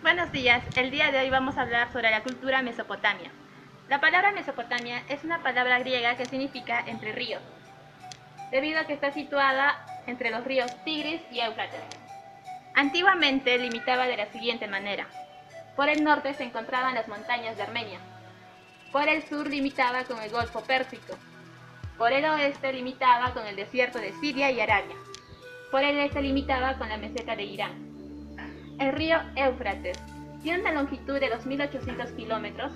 Buenos días, el día de hoy vamos a hablar sobre la cultura Mesopotamia. La palabra Mesopotamia es una palabra griega que significa entre ríos, debido a que está situada entre los ríos Tigris y Éufrates. Antiguamente limitaba de la siguiente manera. Por el norte se encontraban las montañas de Armenia. Por el sur limitaba con el Golfo Pérsico. Por el oeste limitaba con el desierto de Siria y Arabia. Por el este limitaba con la meseta de Irán. El río Éufrates tiene una longitud de 2.800 kilómetros,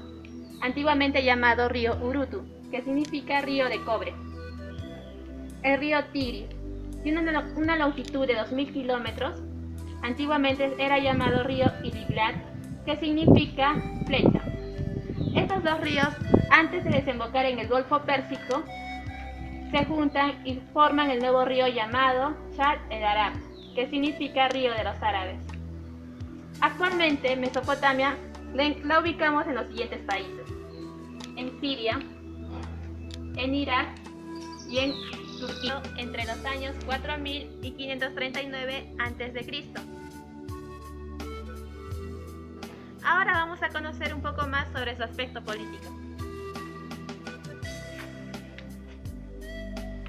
antiguamente llamado río Urutu, que significa río de cobre. El río Tigris tiene una longitud de 2.000 kilómetros, antiguamente era llamado río Idiglad, que significa flecha. Estos dos ríos, antes de desembocar en el Golfo Pérsico, se juntan y forman el nuevo río llamado Shatt el-Arab, que significa río de los árabes. Actualmente, Mesopotamia la ubicamos en los siguientes países: en Siria, en Irak y en Turquía entre los años 4000 y 539 a.C. Ahora vamos a conocer un poco más sobre su aspecto político.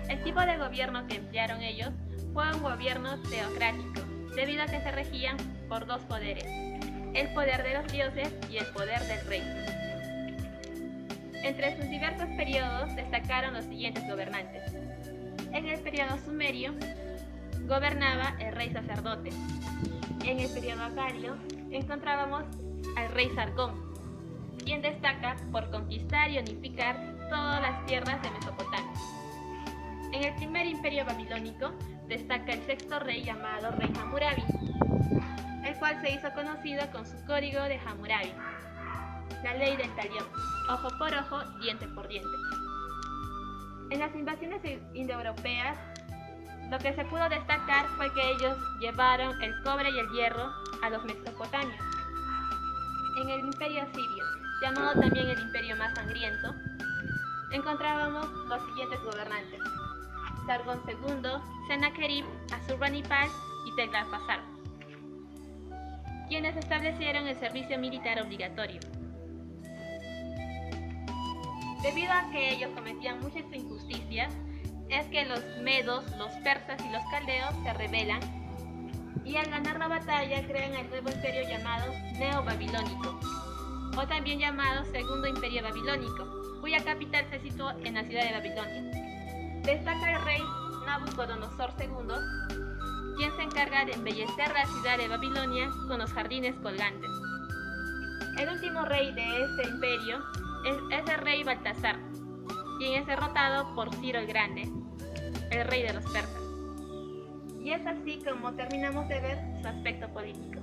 El tipo de gobierno que emplearon ellos fue un gobierno teocrático, debido a que se regían por dos poderes: el poder de los dioses y el poder del rey. Entre sus diversos periodos destacaron los siguientes gobernantes. En el periodo sumerio gobernaba el rey sacerdote. En el periodo acadio encontrábamos al rey Sargón, quien destaca por conquistar y unificar todas las tierras de Mesopotamia. En el primer imperio babilónico destaca el sexto rey llamado rey Hammurabi, el cual se hizo conocido con su código de Hammurabi, la ley del talión, ojo por ojo, diente por diente. En las invasiones indoeuropeas, lo que se pudo destacar fue que ellos llevaron el cobre y el hierro a los mesopotamios. En el imperio asirio, llamado también el imperio más sangriento, encontrábamos los siguientes gobernantes: Sargón II, Sennacherib, Asurbanipal y Tiglat-Pileser, quienes establecieron el servicio militar obligatorio. Debido a que ellos cometían muchas injusticias, es que los medos, los persas y los caldeos se rebelan y al ganar la batalla crean el nuevo imperio llamado Neo-Babilónico, o también llamado Segundo Imperio Babilónico, cuya capital se situó en la ciudad de Babilonia. Destaca el rey Nabucodonosor II, quien se encarga de embellecer la ciudad de Babilonia con los jardines colgantes. El último rey de este imperio es el rey Baltasar, quien es derrotado por Ciro el Grande, el rey de los persas. Y es así como terminamos de ver su aspecto político.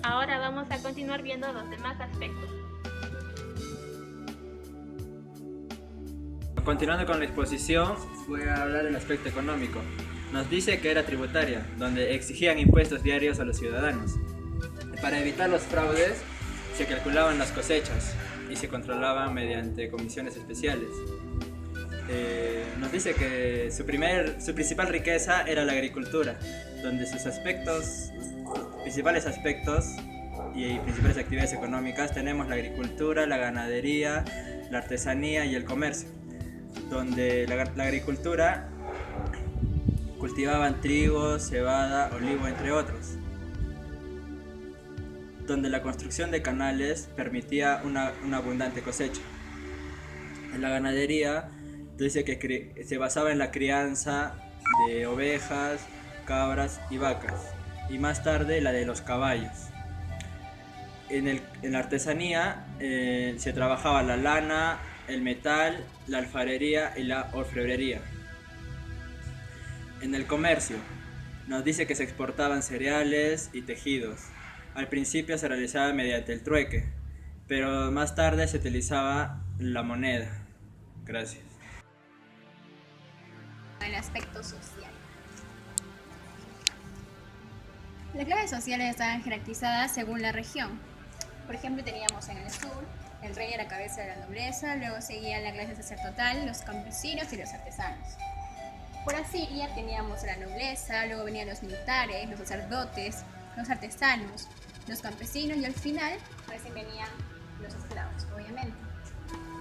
Ahora vamos a continuar viendo los demás aspectos. Continuando con la exposición, voy a hablar del aspecto económico. Nos dice que era tributaria, donde exigían impuestos diarios a los ciudadanos. Para evitar los fraudes, se calculaban las cosechas y se controlaban mediante comisiones especiales. Nos dice que su principal riqueza era la agricultura, donde sus principales aspectos y principales actividades económicas tenemos la agricultura, la ganadería, la artesanía y el comercio, donde la agricultura cultivaban trigo, cebada, olivo, entre otros, donde la construcción de canales permitía una abundante cosecha. En la ganadería dice que se basaba en la crianza de ovejas, cabras y vacas, y más tarde la de los caballos. En la artesanía se trabajaba la lana, el metal, la alfarería y la orfebrería. En el comercio nos dice que se exportaban cereales y tejidos. Al principio se realizaba mediante el trueque, pero más tarde se utilizaba la moneda. Gracias. El aspecto social. Las clases sociales estaban jerarquizadas según la región. Por ejemplo, teníamos en el sur el rey a la cabeza de la nobleza, luego seguía la clase sacerdotal, los campesinos y los artesanos. Por Asiria teníamos a la nobleza, luego venían los militares, los sacerdotes, los artesanos, los campesinos y al final recién venían los esclavos, obviamente.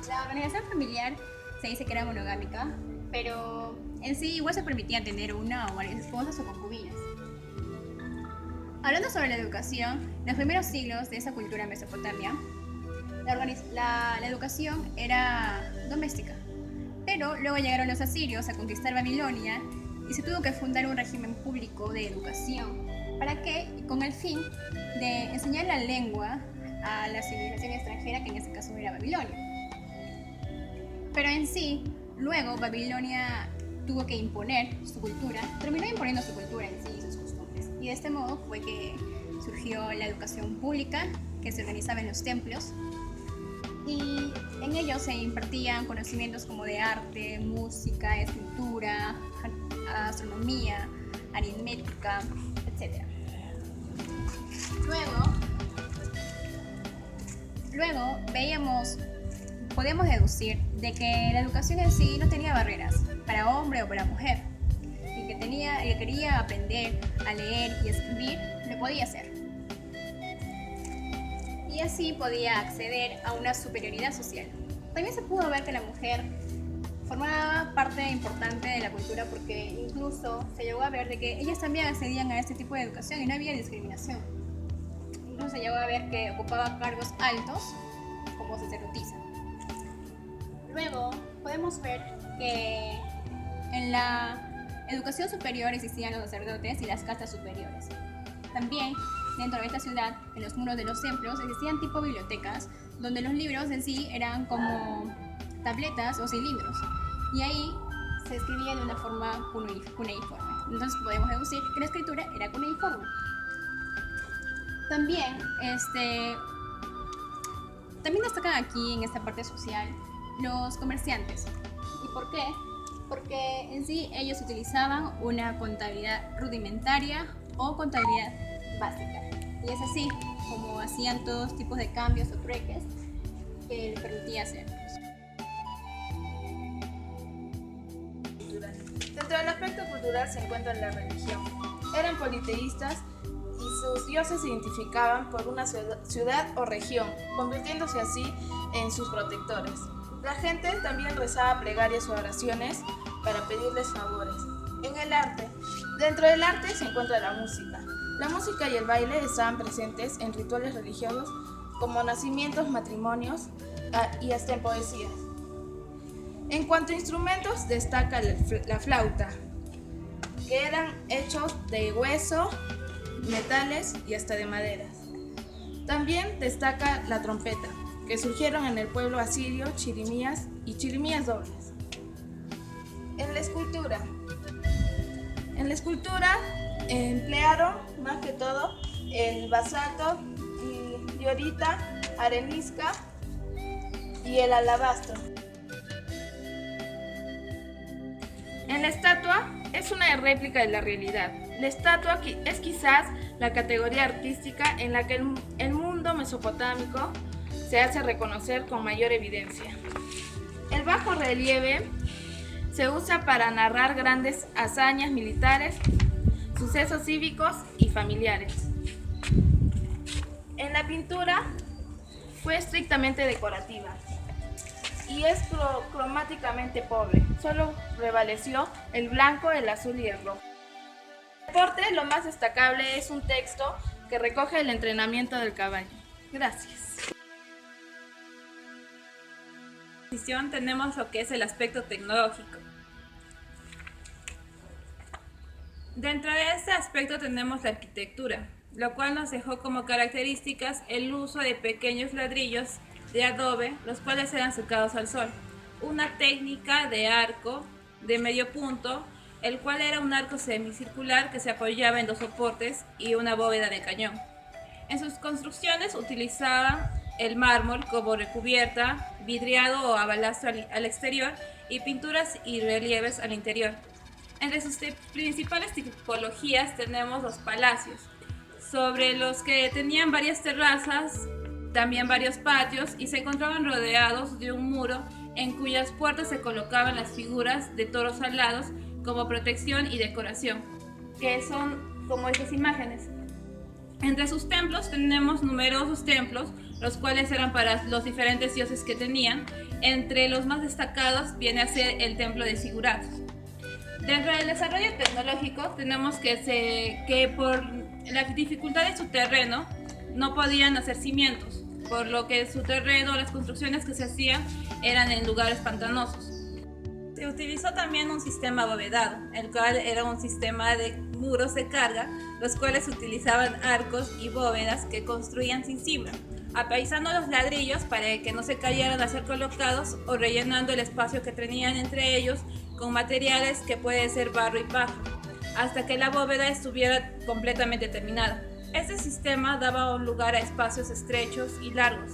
La organización familiar se dice que era monogámica, pero en sí igual se permitía tener una o varias esposas o concubinas. Hablando sobre la educación, en los primeros siglos de esa cultura mesopotamia, la educación era doméstica, pero luego llegaron los asirios a conquistar Babilonia y se tuvo que fundar un régimen público de educación. ¿Para qué? Con el fin de enseñar la lengua a la civilización extranjera, que en este caso era Babilonia. Pero en sí, luego Babilonia tuvo que imponer su cultura, terminó imponiendo su cultura en sí y sus costumbres. Y de este modo fue que surgió la educación pública, que se organizaba en los templos, y en ellos se impartían conocimientos como de arte, música, escritura, astronomía, aritmética, etc. Luego podemos deducir de que la educación en sí no tenía barreras para hombre o para mujer, y que el que quería aprender a leer y escribir lo podía hacer. Y así podía acceder a una superioridad social. También se pudo ver que la mujer formaba parte importante de la cultura, porque incluso se llegó a ver de que ellas también accedían a este tipo de educación y no había discriminación. Incluso se llegó a ver que ocupaba cargos altos como sacerdotisa. Luego podemos ver que en la educación superior existían los sacerdotes y las castas superiores. También dentro de esta ciudad, en los muros de los templos, existían tipo bibliotecas, donde los libros en sí eran como tabletas o cilindros, y ahí se escribía de una forma cuneiforme. Entonces podemos deducir que la escritura era cuneiforme. También destacan aquí en esta parte social los comerciantes. ¿Y por qué? Porque en sí ellos utilizaban una contabilidad rudimentaria o contabilidad básica. Y es así como hacían todos tipos de cambios o trueques que les permitía hacer. Dentro del aspecto cultural se encuentra la religión. Eran politeístas y sus dioses se identificaban por una ciudad o región, convirtiéndose así en sus protectores. La gente también rezaba plegarias o oraciones para pedirles favores. En el arte. Dentro del arte se encuentra la música. La música y el baile estaban presentes en rituales religiosos como nacimientos, matrimonios y hasta en poesías. En cuanto a instrumentos, destaca la flauta, que eran hechos de hueso, metales y hasta de maderas. También destaca la trompeta, que surgieron en el pueblo asirio, chirimías y chirimías dobles. En la escultura emplearon más que todo el basalto, diorita, arenisca y el alabastro. En la estatua es una réplica de la realidad. La estatua es quizás la categoría artística en la que el mundo mesopotámico se hace reconocer con mayor evidencia. El bajo relieve se usa para narrar grandes hazañas militares, sucesos cívicos y familiares. En la pintura fue estrictamente decorativa y es cromáticamente pobre. Solo prevaleció el blanco, el azul y el rojo. En el deporte, lo más destacable es un texto que recoge el entrenamiento del caballo. Gracias. Tenemos lo que es el aspecto tecnológico. Dentro de este aspecto tenemos la arquitectura, lo cual nos dejó como características el uso de pequeños ladrillos de adobe, los cuales eran secados al sol, una técnica de arco de medio punto, el cual era un arco semicircular que se apoyaba en dos soportes y una bóveda de cañón. En sus construcciones utilizaban el mármol como recubierta, vidriado o balastro al exterior y pinturas y relieves al interior. Entre sus principales tipologías tenemos los palacios, sobre los que tenían varias terrazas, también varios patios, y se encontraban rodeados de un muro en cuyas puertas se colocaban las figuras de toros alados como protección y decoración, que son como estas imágenes. Entre sus templos tenemos numerosos templos, los cuales eran para los diferentes dioses que tenían. Entre los más destacados viene a ser el templo de Siguratos. Dentro del desarrollo tecnológico tenemos que por la dificultad de su terreno no podían hacer cimientos, por lo que su terreno, las construcciones que se hacían eran en lugares pantanosos. Se utilizó también un sistema abovedado, el cual era un sistema de muros de carga, los cuales utilizaban arcos y bóvedas que construían sin cibra, apaisando los ladrillos para que no se cayeran al ser colocados o rellenando el espacio que tenían entre ellos con materiales que puede ser barro y paja, hasta que la bóveda estuviera completamente terminada. Este sistema daba lugar a espacios estrechos y largos.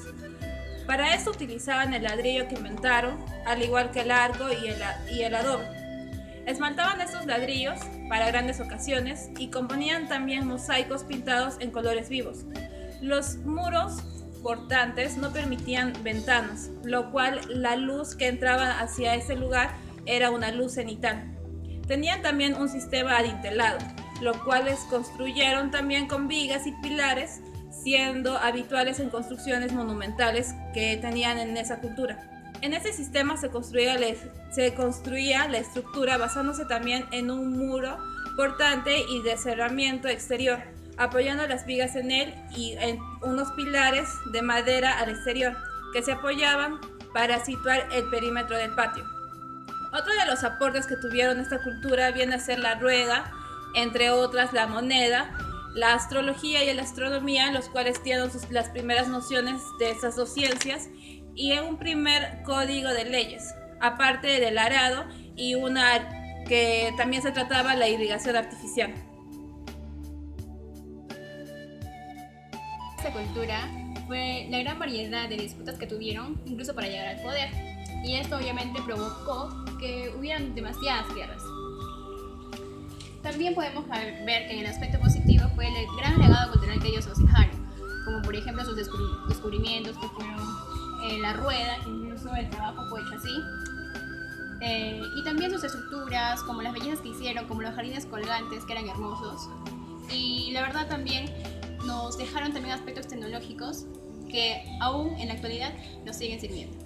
Para esto utilizaban el ladrillo que inventaron, al igual que el arco y el adobe. Esmaltaban estos ladrillos para grandes ocasiones y componían también mosaicos pintados en colores vivos. Los muros portantes no permitían ventanas, lo cual la luz que entraba hacia ese lugar era una luz cenital. Tenían también un sistema adintelado, lo cual construyeron también con vigas y pilares, siendo habituales en construcciones monumentales que tenían en esa cultura. En ese sistema se construía la estructura basándose también en un muro portante y de cerramiento exterior, apoyando las vigas en él y en unos pilares de madera al exterior, que se apoyaban para situar el perímetro del patio. Otro de los aportes que tuvieron esta cultura viene a ser la rueda, entre otras la moneda, la astrología y la astronomía, los cuales tienen las primeras nociones de estas dos ciencias, y un primer código de leyes, aparte del arado y una que también se trataba la irrigación artificial. Esta cultura fue la gran variedad de disputas que tuvieron, incluso para llegar al poder, y esto obviamente provocó que hubieran demasiadas guerras. También podemos ver que en el aspecto positivo fue el gran legado cultural que ellos nos dejaron, como por ejemplo sus descubrimientos que fueron la rueda, que incluso el trabajo fue hecho así, y también sus estructuras, como las bellezas que hicieron, como los jardines colgantes que eran hermosos, y la verdad también nos dejaron también aspectos tecnológicos que aún en la actualidad nos siguen sirviendo.